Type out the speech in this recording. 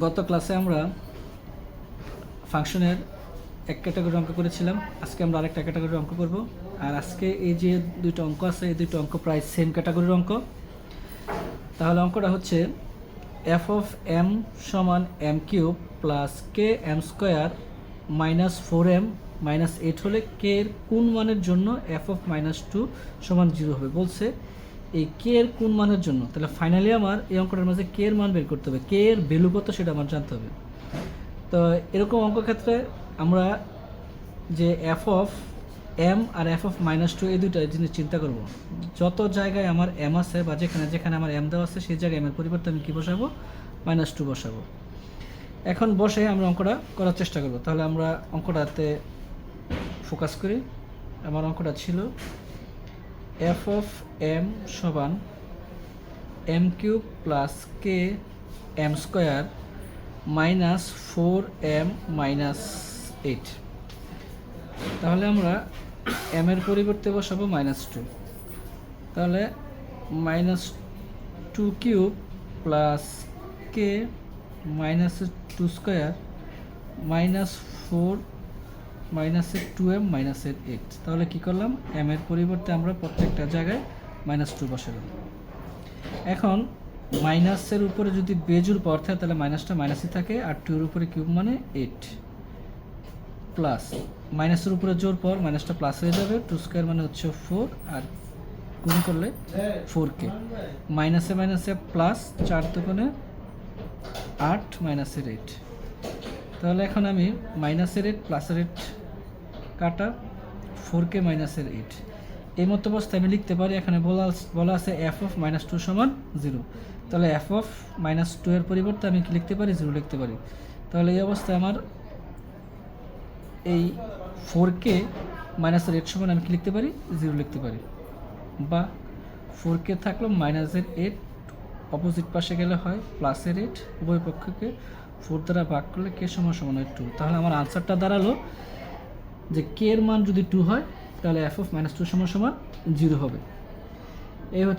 গত ক্লাসে আমরা ফাংশনের এক ক্যাটাগরি অঙ্ক করেছিলাম। আজকে আমরা আরেকটা ক্যাটাগরির অঙ্ক করব। আর আজকে এই যে দুইটা অঙ্ক আছে, এই দুইটা অঙ্ক প্রায় সেম ক্যাটাগরির অঙ্ক। তাহলে অঙ্কটা হচ্ছে এফ অফ এম সমান M cube plus K M square minus 4m minus 8 হলে কে এর কোন মানের জন্য এফ অফ মাইনাস 2 সমান 0 হবে বলছে। এই কে এর কোন মানের জন্য, তাহলে ফাইনালি আমার এই অঙ্কটার মাঝে কে এর মান বের করতে হবে, কে এর ভ্যালু কত সেটা আমার জানতে হবে। তো এরকম অঙ্ক ক্ষেত্রে আমরা যে এফ অফ এম আর এফ অফ মাইনাস 2 এই দুইটা জিনিস চিন্তা করব। যত জায়গায় আমার এম আছে বা যেখানে যেখানে আমার এম দেওয়া আছে সেই জায়গায় এম এর পরিবর্তে আমি কী বসাবো, -2 বসাবো। এখন বসে আমরা অঙ্কটা করার চেষ্টা করব। তাহলে আমরা অঙ্কটাতে ফোকাস করি। আমার অঙ্কটা ছিল এফ অফ এম সমান M cube plus K M square minus 4m minus 8। তাহলে আমরা এম এর পরিবর্তে বসাবো -2। তাহলে -2 কিউব প্লাস কে -2 স্কোয়ার মাইনাস 4 মাইনাসের 2m মাইনাসের 8। তাহলে কী করলাম, এম এর পরিবর্তে আমরা প্রত্যেকটা জায়গায় -2 বসালাম। এখন মাইনাসের উপরে যদি বেজুর পাওয়ার থাকে তাহলে মাইনাসটা মাইনাসই থাকে, আর 2 এর উপরে কিউব মানে 8 প্লাস মাইনাসের উপরে জোর পর মাইনাসটা প্লাস হয়ে যাবে, 2 স্কোয়ার মানে হচ্ছে 4, আর গুণ করলে 4k মাইনাসে মাইনাসে প্লাস 4 দুগুণে 8 মাইনাসের 8। তাহলে এখন আমি মাইনাসের 8 প্লাসের 8 কাটা 4k মাইনাসের 8 এই মতো অবস্থায় আমি লিখতে পারি। এখানে বলা আছে এফ অফ -2 সমান 0। তাহলে এফ অফ -2 এর পরিবর্তে আমি কি লিখতে পারি, 0 লিখতে পারি। তাহলে এই অবস্থায় আমার এই 4k মাইনাসের 8 সমান আমি কি লিখতে পারি, 0 লিখতে পারি। বা 4k থাকলো -8 অপোজিট পাশে গেলে হয় +8, উভয় পক্ষকে 4 দ্বারা ভাগ করলে কে সমান 2। তাহলে আমার আনসারটা দাঁড়ালো যে কে এর মান যদি 2 হয় তাহলে এফ অফ -2 সমান 0 হবে। এই হচ্ছে